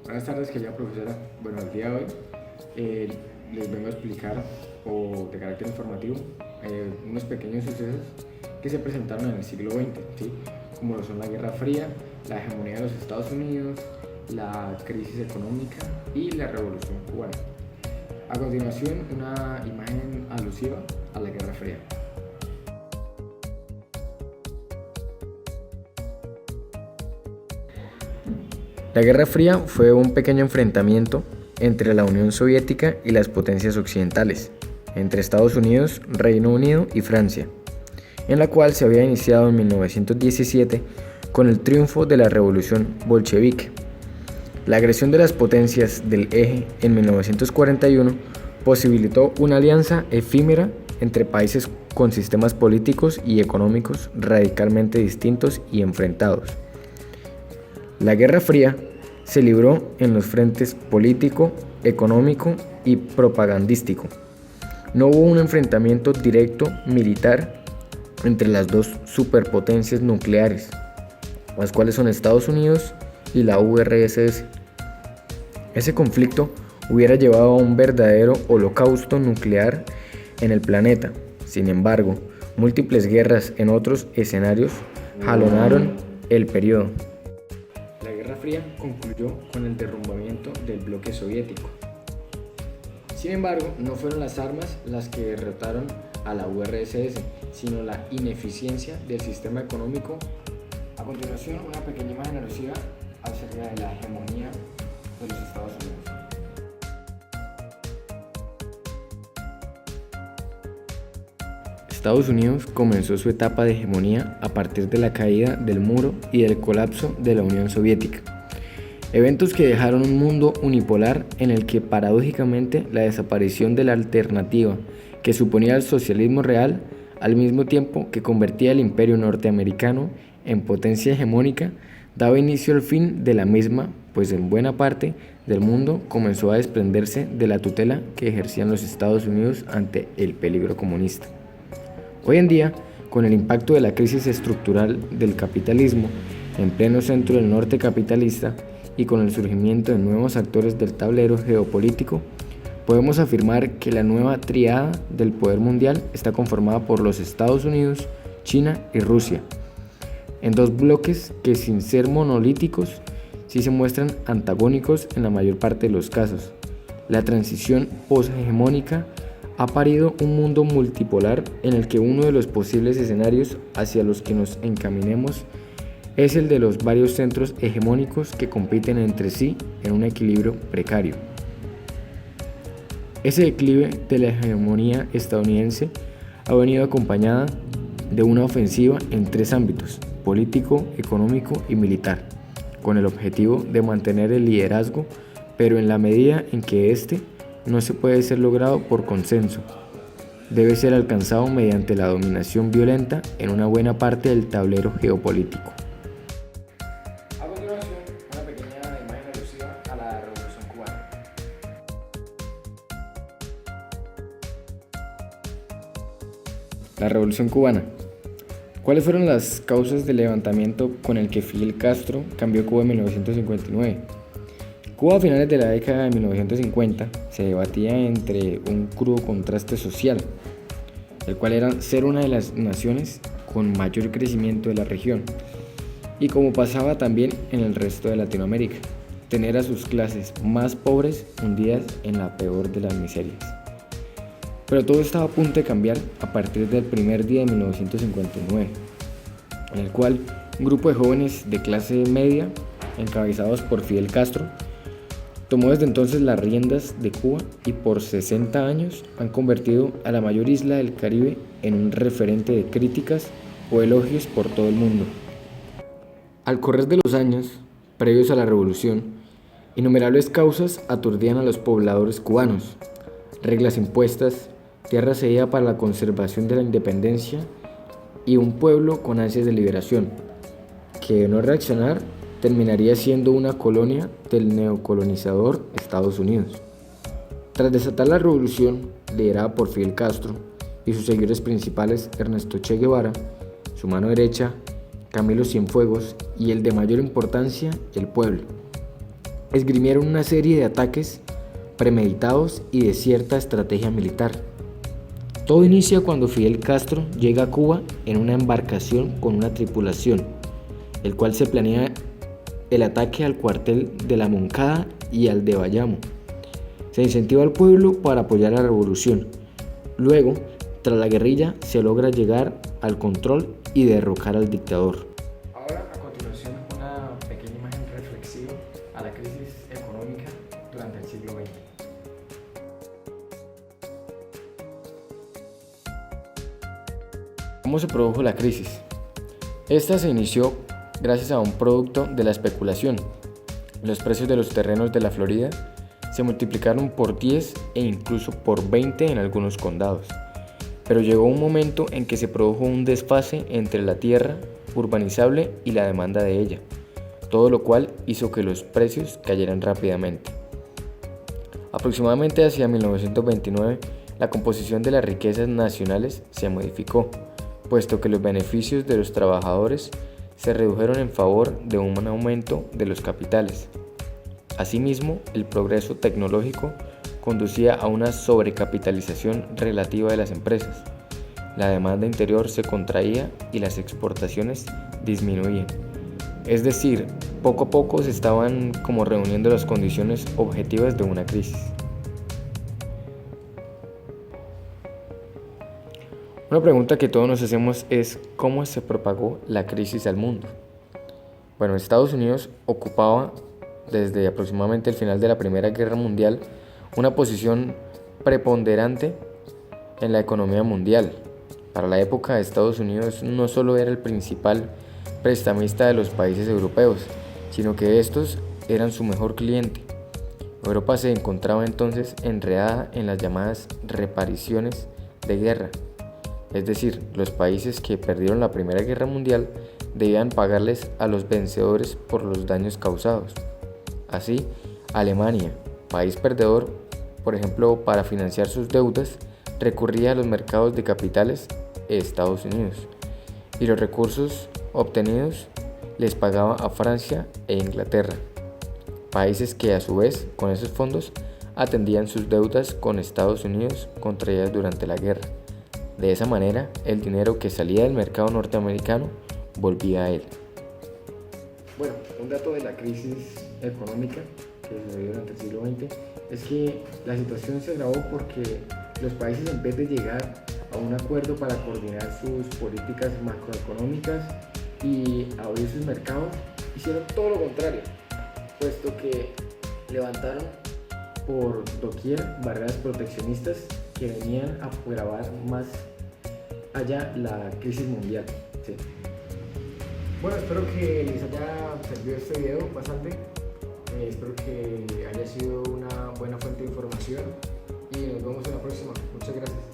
Buenas tardes, querida profesora. Bueno, el día de hoy eh, les vengo a explicar, o de carácter informativo, unos pequeños sucesos que se presentaron en el siglo XX, ¿sí? Como lo son la Guerra Fría, la hegemonía de los Estados Unidos, la crisis económica y la Revolución Cubana. A continuación, una imagen alusiva a la Guerra Fría. La Guerra Fría fue un pequeño enfrentamiento entre la Unión Soviética y las potencias occidentales, entre Estados Unidos, Reino Unido y Francia, en la cual se había iniciado en 1917 con el triunfo de la Revolución Bolchevique. La agresión de las potencias del Eje en 1941 posibilitó una alianza efímera entre países con sistemas políticos y económicos radicalmente distintos y enfrentados. La Guerra Fría se libró en los frentes político, económico y propagandístico. No hubo un enfrentamiento directo militar entre las dos superpotencias nucleares, las cuales son Estados Unidos y la URSS. Ese conflicto hubiera llevado a un verdadero holocausto nuclear en el planeta. Sin embargo, múltiples guerras en otros escenarios jalonaron el periodo. La Guerra Fría concluyó con el derrumbamiento del bloque soviético. Sin embargo, no fueron las armas las que derrotaron a la URSS, sino la ineficiencia del sistema económico. A continuación, una pequeña imagen alusiva acerca de la hegemonía de los Estados Unidos. Estados Unidos comenzó su etapa de hegemonía a partir de la caída del muro y del colapso de la Unión Soviética. Eventos que dejaron un mundo unipolar en el que paradójicamente la desaparición de la alternativa que suponía el socialismo real, al mismo tiempo que convertía el imperio norteamericano en potencia hegemónica, daba inicio al fin de la misma, pues en buena parte del mundo comenzó a desprenderse de la tutela que ejercían los Estados Unidos ante el peligro comunista. Hoy en día, con el impacto de la crisis estructural del capitalismo en pleno centro del norte capitalista y con el surgimiento de nuevos actores del tablero geopolítico, podemos afirmar que la nueva tríada del poder mundial está conformada por los Estados Unidos, China y Rusia, en dos bloques que, sin ser monolíticos, sí se muestran antagónicos en la mayor parte de los casos. La transición poshegemónica ha parido un mundo multipolar en el que uno de los posibles escenarios hacia los que nos encaminemos es el de los varios centros hegemónicos que compiten entre sí en un equilibrio precario. Ese declive de la hegemonía estadounidense ha venido acompañada de una ofensiva en tres ámbitos: político, económico y militar, con el objetivo de mantener el liderazgo, pero en la medida en que éste no se puede ser logrado por consenso, debe ser alcanzado mediante la dominación violenta en una buena parte del tablero geopolítico. A continuación, una pequeña imagen alusiva a la Revolución Cubana. La Revolución Cubana. ¿Cuáles fueron las causas del levantamiento con el que Fidel Castro cambió Cuba en 1959? Cuba a finales de la década de 1950 se debatía entre un crudo contraste social, el cual era ser una de las naciones con mayor crecimiento de la región, y como pasaba también en el resto de Latinoamérica, tener a sus clases más pobres hundidas en la peor de las miserias. Pero todo estaba a punto de cambiar a partir del primer día de 1959, en el cual un grupo de jóvenes de clase media, encabezados por Fidel Castro, tomó desde entonces las riendas de Cuba y por 60 años han convertido a la mayor isla del Caribe en un referente de críticas o elogios por todo el mundo. Al correr de los años, previos a la revolución, innumerables causas aturdían a los pobladores cubanos: reglas impuestas, tierra cedida para la conservación de la independencia y un pueblo con ansias de liberación, que de no reaccionar terminaría siendo una colonia del neocolonizador Estados Unidos. Tras desatar la revolución, liderada por Fidel Castro y sus seguidores principales Ernesto Che Guevara, su mano derecha Camilo Cienfuegos y el de mayor importancia, el pueblo. esgrimieron una serie de ataques premeditados y de cierta estrategia militar. Todo inicia cuando Fidel Castro llega a Cuba en una embarcación con una tripulación, el cual se planea el ataque al cuartel de la Moncada y al de Bayamo. Se incentiva al pueblo para apoyar la revolución. Luego, tras la guerrilla, se logra llegar al control y derrocar al dictador. Ahora, a continuación, una pequeña imagen reflexiva a la crisis económica durante el siglo XX. ¿Cómo se produjo la crisis? Esta se inició gracias a un producto de la especulación. Los precios de los terrenos de la Florida se multiplicaron por 10 e incluso por 20 en algunos condados. Pero llegó un momento en que se produjo un desfase entre la tierra urbanizable y la demanda de ella, todo lo cual hizo que los precios cayeran rápidamente. Aproximadamente hacia 1929, la composición de las riquezas nacionales se modificó, puesto que los beneficios de los trabajadores se redujeron en favor de un aumento de los capitales. Asimismo, el progreso tecnológico conducía a una sobrecapitalización relativa de las empresas. La demanda interior se contraía y las exportaciones disminuían. Es decir, poco a poco se estaban como reuniendo las condiciones objetivas de una crisis. Una pregunta que todos nos hacemos es ¿cómo se propagó la crisis al mundo? Bueno, Estados Unidos ocupaba desde aproximadamente el final de la Primera Guerra Mundial una posición preponderante en la economía mundial. Para la época, Estados Unidos no solo era el principal prestamista de los países europeos, sino que estos eran su mejor cliente. Europa se encontraba entonces enredada en las llamadas reparaciones de guerra. Es decir, los países que perdieron la Primera Guerra Mundial debían pagarles a los vencedores por los daños causados. Así, Alemania, país perdedor, por ejemplo, para financiar sus deudas, recurría a los mercados de capitales de Estados Unidos y los recursos obtenidos les pagaba a Francia e Inglaterra, países que a su vez con esos fondos atendían sus deudas con Estados Unidos contraídas durante la guerra. De esa manera, el dinero que salía del mercado norteamericano volvía a él. Bueno, un dato de la crisis económica que se dio durante el siglo XX es que la situación se agravó porque los países, en vez de llegar a un acuerdo para coordinar sus políticas macroeconómicas y abrir sus mercados, hicieron todo lo contrario, puesto que levantaron por doquier barreras proteccionistas que venían a agravar más allá la crisis mundial. Sí. Bueno, espero que les haya servido este video bastante. Espero que haya sido una buena fuente de información y nos vemos en la próxima. Muchas gracias.